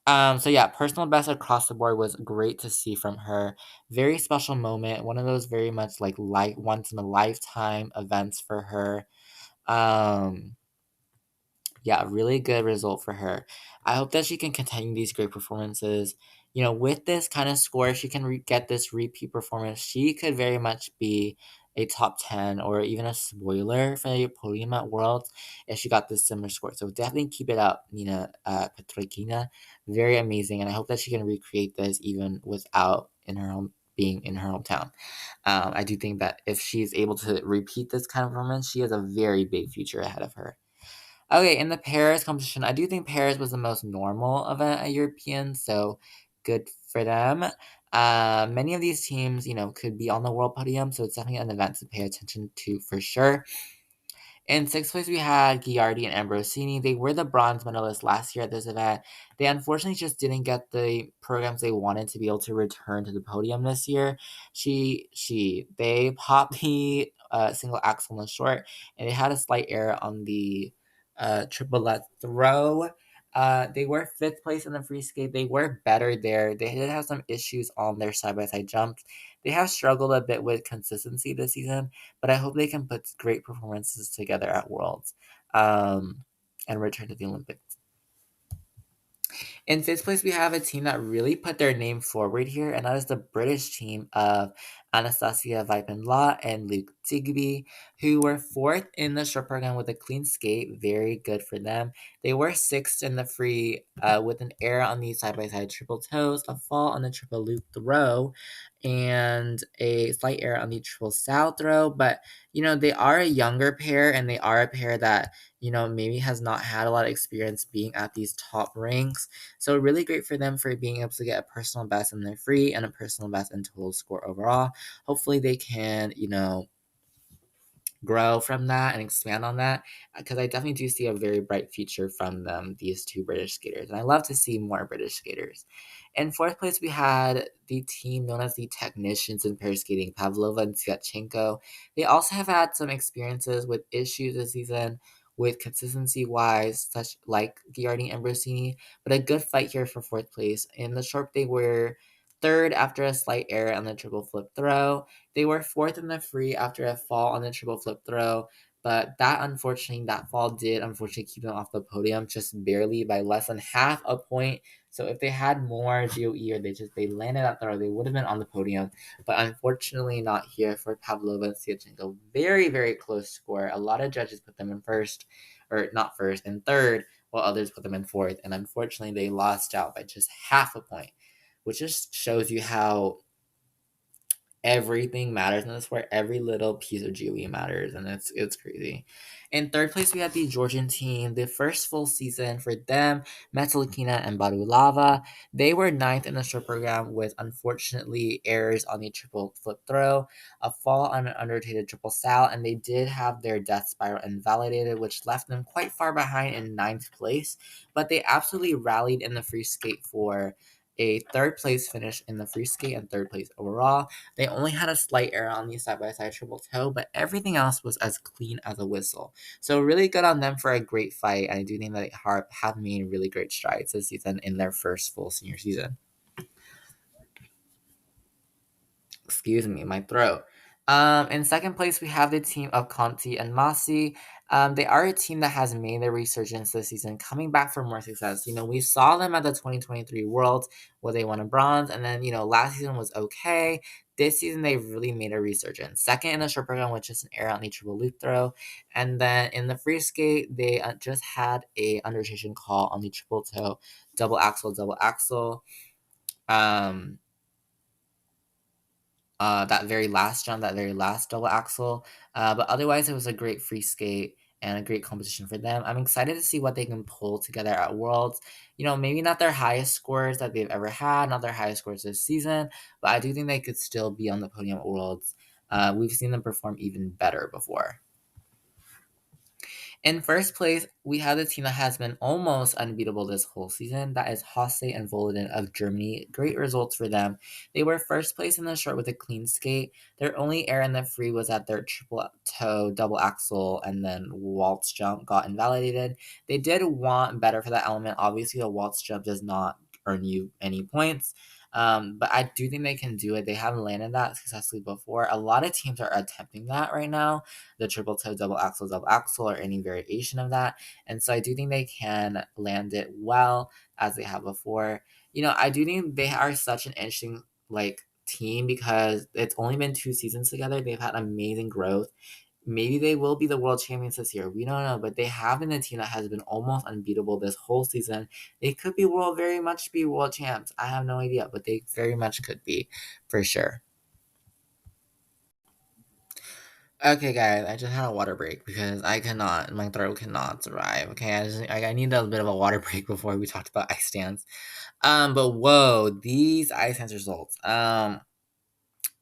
So yeah, personal best across the board was great to see from her. Very special moment, one of those very much like once in a lifetime events for her. Um, yeah, really good result for her. I hope that she can continue these great performances. You know, with this kind of score, if she can get this repeat performance, she could very much be a top 10 or even a spoiler for the podium at Worlds if she got this similar score. So definitely keep it up, Nina Petrikina. Very amazing. And I hope that she can recreate this even without in her home being in her hometown. I do think that if she's able to repeat this kind of performance, she has a very big future ahead of her. Okay, in the Paris competition, I do think Paris was the most normal event at European, so good for them. Many of these teams, could be on the world podium, so it's definitely an event to pay attention to for sure. In sixth place, we had Giardi and Ambrosini. They were the bronze medalists last year at this event. They unfortunately just didn't get the programs they wanted to be able to return to the podium this year. They popped the single axel in the short, and they had a slight error on the triple let throw. They were fifth place in the free skate. They were better there. They did have some issues on their side by side jumps. They have struggled a bit with consistency this season, but I hope they can put great performances together at Worlds and return to the Olympics. In fifth place, we have a team that really put their name forward here, and that is the British team of Anastasia Vipin-Law and Luke Digby, who were fourth in the short program with a clean skate. Very good for them. They were sixth in the free with an error on the side-by-side triple toes, a fall on the triple loop throw, and a slight error on the triple sow throw. But, they are a younger pair, and they are a pair that, maybe has not had a lot of experience being at these top ranks. So really great for them for being able to get a personal best in their free and a personal best in total score overall. Hopefully they can, grow from that and expand on that because I definitely do see a very bright future from them, these two British skaters. And I love to see more British skaters. In fourth place, we had the team known as the Technicians in Pair Skating, Pavlova and Syatchenko. They also have had some experiences with issues this season with consistency wise, such like Giardi and Brosini, but a good fight here for fourth place. In the short, they were third after a slight error on the triple flip throw. They were fourth in the free after a fall on the triple flip throw, but that fall did unfortunately keep them off the podium just barely by less than half a point. So if they had more GOE or they landed that throw, they would have been on the podium. But unfortunately not here for Pavlova and Syatchenko. Very, very close score. A lot of judges put them in first, or not first, in third, while others put them in fourth. And unfortunately they lost out by just half a point, which just shows you how everything matters in this sport. Every little piece of GOE matters, and it's crazy. In third place, we had the Georgian team. The first full season for them, Metalkina and Badulava. They were ninth in the short program with unfortunately errors on the triple flip throw, a fall on an underrotated triple sal, and they did have their death spiral invalidated, which left them quite far behind in ninth place. But they absolutely rallied in the free skate for a third place finish in the free skate and third place overall. They only had a slight error on the side by side triple toe, but everything else was as clean as a whistle. So, really good on them for a great fight. And I do think that they have made really great strides this season in their first full senior season. Excuse me, my throat. In second place, we have the team of Conti and Masi. They are a team that has made their resurgence this season, coming back for more success. We saw them at the 2023 Worlds where they won a bronze, and then, last season was okay. This season, they really made a resurgence. Second in the short program, which is an error on the triple loop throw. And then in the free skate, they just had a underrotation call on the triple toe, double axle, double axle. Um, that very last jump, that very last double axle. But otherwise, it was a great free skate and a great competition for them. I'm excited to see what they can pull together at Worlds. Maybe not their highest scores that they've ever had, not their highest scores this season, but I do think they could still be on the podium at Worlds. We've seen them perform even better before. In first place, we have the team that has been almost unbeatable this whole season. That is Hasse and Volden of Germany. Great results for them. They were first place in the short with a clean skate. Their only error in the free was that their triple toe, double axel, and then waltz jump got invalidated. They did want better for that element. Obviously, the waltz jump does not earn you any points. But I do think they can do it. They haven't landed that successfully before. A lot of teams are attempting that right now, the triple toe, double axel, or any variation of that. And so I do think they can land it well as they have before. I do think they are such an interesting team because it's only been 2 seasons together. They've had amazing growth. Maybe they will be the world champions this year. We don't know, but they have been a team that has been almost unbeatable this whole season. They could be very much be world champs. I have no idea, but they very much could be, for sure. Okay, guys, I just had a water break because my throat cannot survive. Okay, I need a bit of a water break before we talked about ice dance. But whoa, these ice dance results.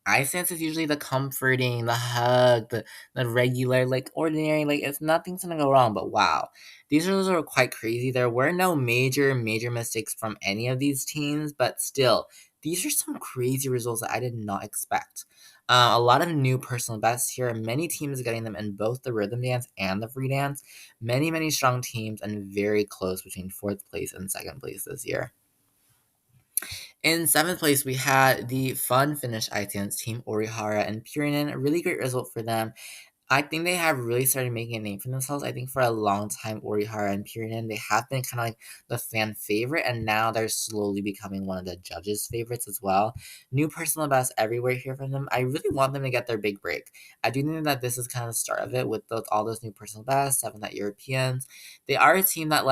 Ice dance is usually the comforting, the hug, the regular, ordinary, it's nothing's gonna go wrong, but wow. These results are quite crazy. There were no major mistakes from any of these teams, but still, these are some crazy results that I did not expect. A lot of new personal bests here, many teams getting them in both the rhythm dance and the free dance. Many strong teams, and very close between fourth place and second place this year. In seventh place, we had the fun Finnish ice dance team, Orihara and Purinen. A really great result for them. I think they have really started making a name for themselves. I think for a long time, Orihara and Purinen, they have been kind of like the fan favorite, and now they're slowly becoming one of the judges' favorites as well. New personal best everywhere here from them. I really want them to get their big break. I do think that this is kind of the start of it with all those new personal bests, 7 Europeans. They are a team that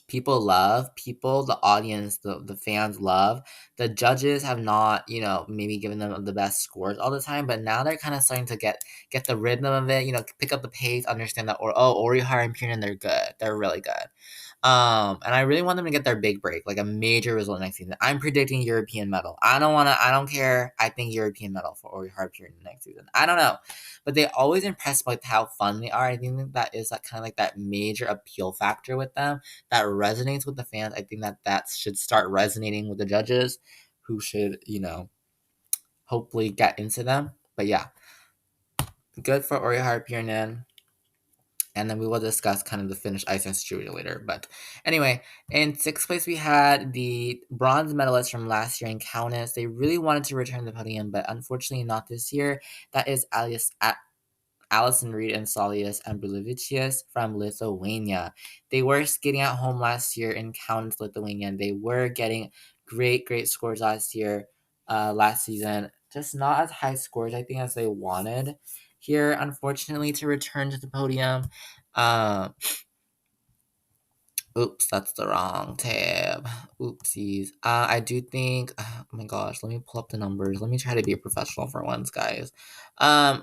people love, the audience, the fans love. The judges have not, maybe given them the best scores all the time, but now they're kind of starting to get the rhythm of it, pick up the pace, understand that, Orihara and Purinen, they're good. They're really good. And I really want them to get their big break, like a major result next season. I'm predicting European medal. I don't care. I think European medal for Orihara Purinen next season. I don't know. But they always impress with how fun they are. I think that is kind of like that major appeal factor with them that resonates with the fans. I think that should start resonating with the judges, who should, hopefully get into them. But yeah, good for Orihara Purinen. And then we will discuss kind of the Finnish ice dance situation later. But anyway, in sixth place, we had the bronze medalists from last year in Kaunas. They really wanted to return to the podium, but unfortunately not this year. That is Allison Reed and Saulius Ambrulevicius from Lithuania. They were skating at home last year in Kaunas, Lithuania, and they were getting great scores last season. Just not as high scores, I think, as they wanted here, unfortunately, to return to the podium. Um, Oops, that's the wrong tab. Oopsies. I do think. Oh my gosh, let me pull up the numbers. Let me try to be a professional for once, guys.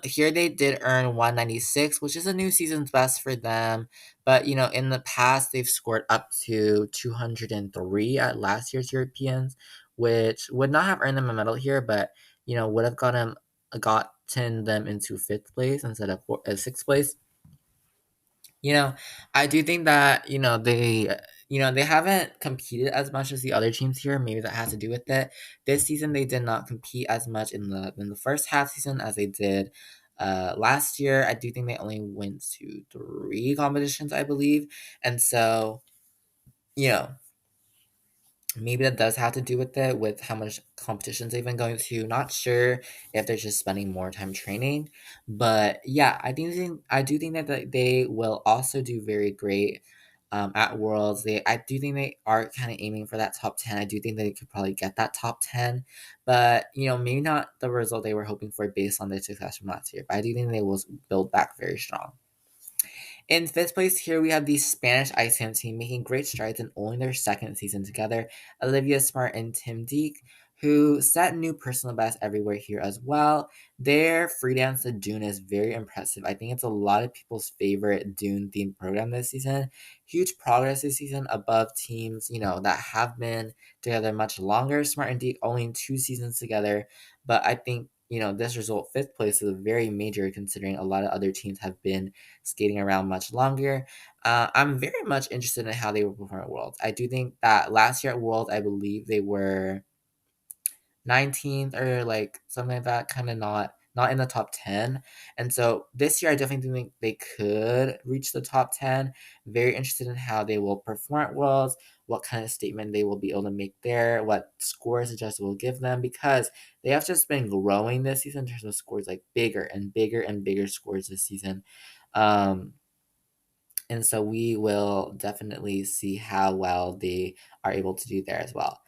Here they did earn 196, which is a new season's best for them. But in the past, they've scored up to 203 at last year's Europeans, which would not have earned them a medal here, but would have gotten them into fifth place instead of sixth place. You know, I do think that, they haven't competed as much as the other teams here. Maybe that has to do with it. This season, they did not compete as much in the first half season as they did last year. I do think they only went to 3 competitions, I believe. And so, you know, maybe that does have to do with it, with how much competitions they've been going to. Not sure if they're just spending more time training, but yeah, I do think that they will also do very great at Worlds. I do think they are kind of aiming for that top 10. I do think they could probably get that top 10, but maybe not the result they were hoping for based on their success from last year. But I do think they will build back very strong. In fifth place, here we have the Spanish ice dance team making great strides in only their second season together. Olivia Smart and Tim Deek, who set new personal bests everywhere here as well. Their free dance to Dune is very impressive. I think it's a lot of people's favorite Dune themed program this season. Huge progress this season above teams, that have been together much longer. Smart and Deek only in 2 seasons together, but I think this result, fifth place, is very major considering a lot of other teams have been skating around much longer. I'm very much interested in how they will perform at Worlds. I do think that last year at Worlds, I believe they were 19th or like something like that, kind of not in the top 10. And so this year I definitely think they could reach the top 10. Very interested in how they will perform at Worlds, what kind of statement they will be able to make there, what scores the judges will give them, because they have just been growing this season in terms of scores, like bigger and bigger and bigger scores this season. Um, and so we will definitely see how well they are able to do there as well.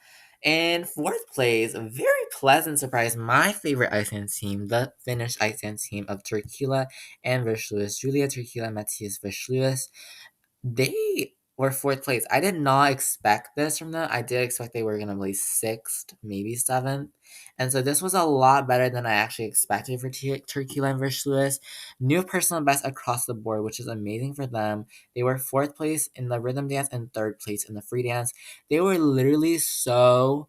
In fourth place, a very pleasant surprise, my favorite Iceland team, the Finnish Iceland team of Turkila and Versluis, Julia Turkila, Matthias Versluis. They were fourth place. I did not expect this from them. I did expect they were going to place sixth, maybe seventh. And so this was a lot better than I actually expected for Turkey Line versus Lewis. New personal best across the board, which is amazing for them. They were fourth place in the rhythm dance and third place in the free dance. They were literally so,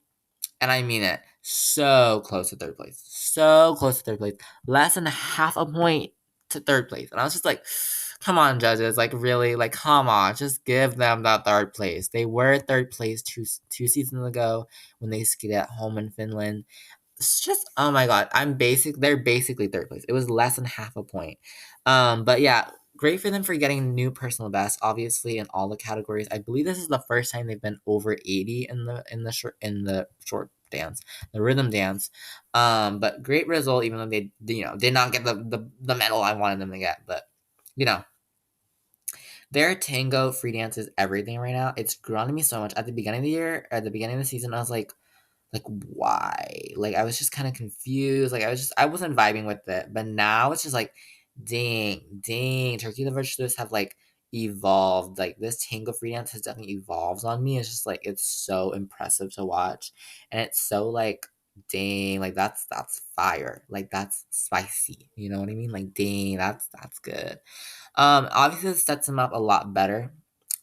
and I mean it, so close to third place. So close to third place. Less than half a point to third place. And I was just like, come on, judges. Like, really? Like, come on. Just give them that third place. They were third place two seasons ago when they skated at home in Finland. It's just, oh my god. They're basically third place. It was less than half a point. But yeah, great for them for getting new personal best, obviously, in all the categories. I believe this is the first time they've been over 80 in the short dance, the rhythm dance. But great result, even though they did not get the medal I wanted them to get. But you know, their tango free dance is everything right now. It's grown to me so much. At the beginning of the year, at the beginning of the season, I was like why? Like I was just kind of confused. Like I wasn't vibing with it. But now it's just like, dang, Turkey the Virtuous have like evolved. Like this tango free dance has definitely evolved on me. It's just like it's so impressive to watch, and it's so like, dang, like that's fire. Like that's spicy. You know what I mean? Like dang, that's good. Obviously, this sets them up a lot better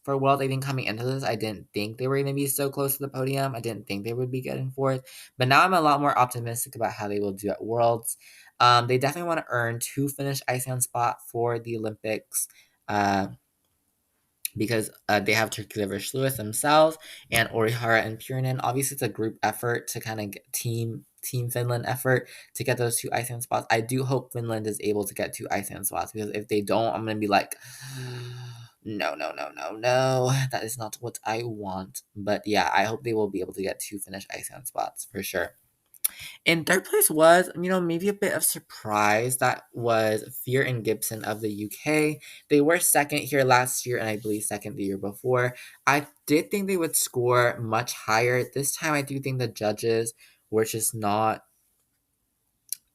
for Worlds. I think coming into this, I didn't think they were going to be so close to the podium. I didn't think they would be getting fourth, but now I'm a lot more optimistic about how they will do at Worlds. They definitely want to earn two finish Iceland spot for the Olympics. Because they have Turkey versus Lewis themselves and Orihara and Purinen. Obviously, it's a group effort to kind of get Team Finland effort to get those two Iceland spots. I do hope Finland is able to get two Iceland spots, because if they don't, I'm gonna be like, no, no, no, no, no, that is not what I want. But yeah, I hope they will be able to get two Finnish Iceland spots for sure. In third place was, maybe a bit of surprise. That was Fear and Gibson of the UK. They were second here last year, and I believe second the year before. I did think they would score much higher. This time, I do think the judges were just not,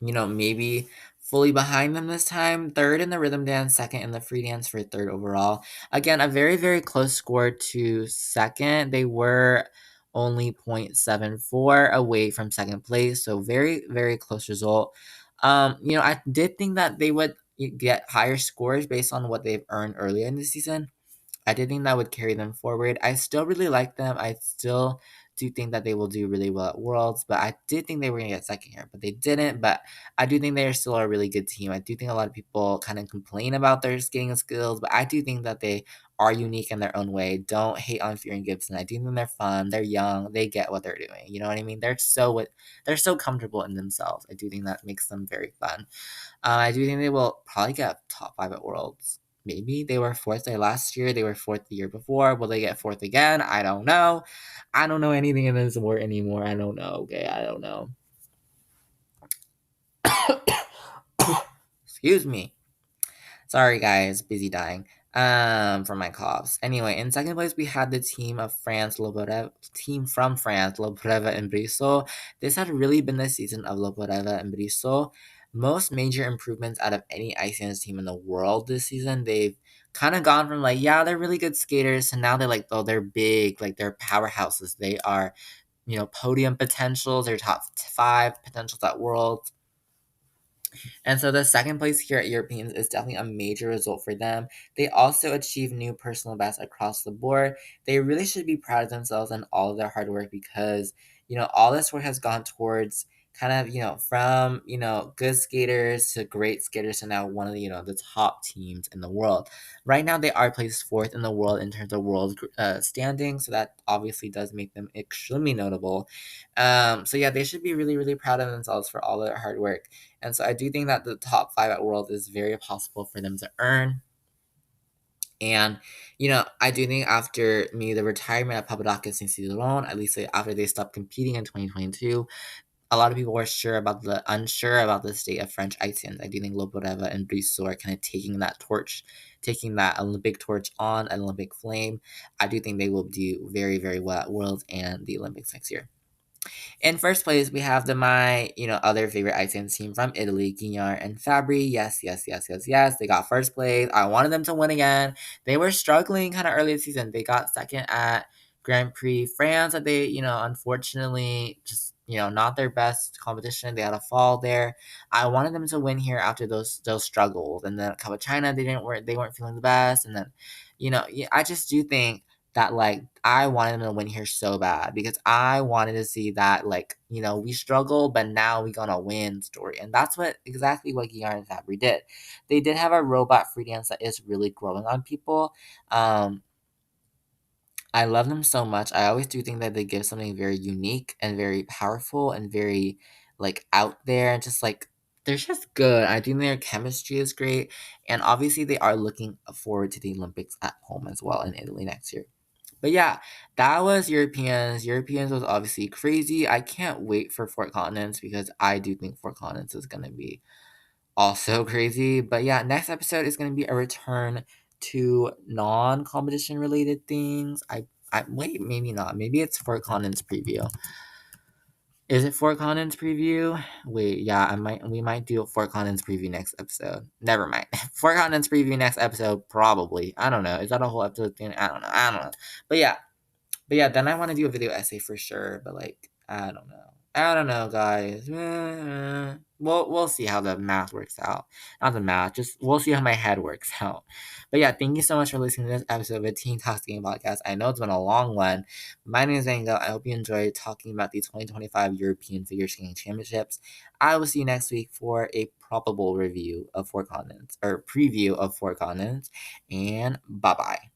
maybe fully behind them this time. Third in the rhythm dance, second in the free dance for third overall. Again, a very, very close score to second. They were only 0.74 away from second place, so very, very close result. I did think that they would get higher scores based on what they've earned earlier in the season. I did think that would carry them forward. I still really like them. I still do think that they will do really well at Worlds, but I did think they were going to get second here, but they didn't. But I do think they're still a really good team. I do think a lot of people kind of complain about their skating skills, but I do think that they are unique in their own way. Don't hate on Fear and Gibson. I do think they're fun. They're young. They get what they're doing. You know what I mean? They're so comfortable in themselves. I do think that makes them very fun. I do think they will probably get top five at Worlds. Maybe they were fourth there last year. They were fourth the year before. Will they get fourth again? I don't know. I don't know anything in this sport anymore. I don't know. Okay, I don't know. Excuse me. Sorry, guys. Busy dying. From my coughs. Anyway, in second place, we had the team of France, team from France, Loboreva and Brissot. This had really been the season of Loboreva and Brissot. Most major improvements out of any ice dance team in the world this season. They've kind of gone from like, yeah, they're really good skaters, to now they're like, oh, they're big, like they're powerhouses. They are, podium potentials. They're top five potentials at Worlds. And so the second place here at Europeans is definitely a major result for them. They also achieved new personal bests across the board. They really should be proud of themselves and all of their hard work, because, all this work has gone towards kind of, from, good skaters to great skaters to now one of the, the top teams in the world. Right now, they are placed fourth in the world in terms of world standing, so that obviously does make them extremely notable. So yeah, they should be really, really proud of themselves for all their hard work. And so I do think that the top five at world is very possible for them to earn. And, I do think after me, the retirement of Papadakis and Cicerone, at least after they stopped competing in 2022, a lot of people were unsure about the state of French ice dance. I do think Lobodeva and Brissot are kind of taking that Olympic torch on an Olympic flame. I do think they will do very, very well at Worlds and the Olympics next year. In first place, we have my, other favorite ice dance team from Italy, Guignard and Fabri. Yes, yes, yes, yes, yes. They got first place. I wanted them to win again. They were struggling kind of early this season. They got second at Grand Prix France, that they, unfortunately just, not their best competition. They had a fall there. I wanted them to win here after those struggles. And then Cup of China, they weren't feeling the best. And then, yeah, I just do think that like I wanted them to win here so bad because I wanted to see that like, we struggle, but now we gonna win story. And that's exactly what Guillaume and Fabry did. They did have a robot free dance that is really growing on people. I love them so much. I always do think that they give something very unique and very powerful and very like out there and just like they're just good. I think their chemistry is great. And obviously they are looking forward to the Olympics at home as well in Italy next year. But yeah, that was Europeans. Europeans was obviously crazy. I can't wait for Fort Continents because I do think Fort Continents is going to be also crazy. But yeah, next episode is going to be a return to non-competition related things. I wait, maybe not. Maybe it's Fort Continents preview. Is it Fort Continents preview? Wait, yeah, we might do a Fort Continents preview next episode. Never mind. Fort Continents preview next episode, probably. I don't know. Is that a whole episode thing? I don't know. I don't know. But yeah, then I want to do a video essay for sure. But like, I don't know. I don't know, guys. We'll see how the math works out. Not the math, just we'll see how my head works out. But yeah, thank you so much for listening to this episode of the Teen Talks Game Podcast. I know it's been a long one. My name is Angel. I hope you enjoyed talking about the 2025 European Figure Skating Championships. I will see you next week for a probable review of Four Continents or preview of Four Continents. And bye bye.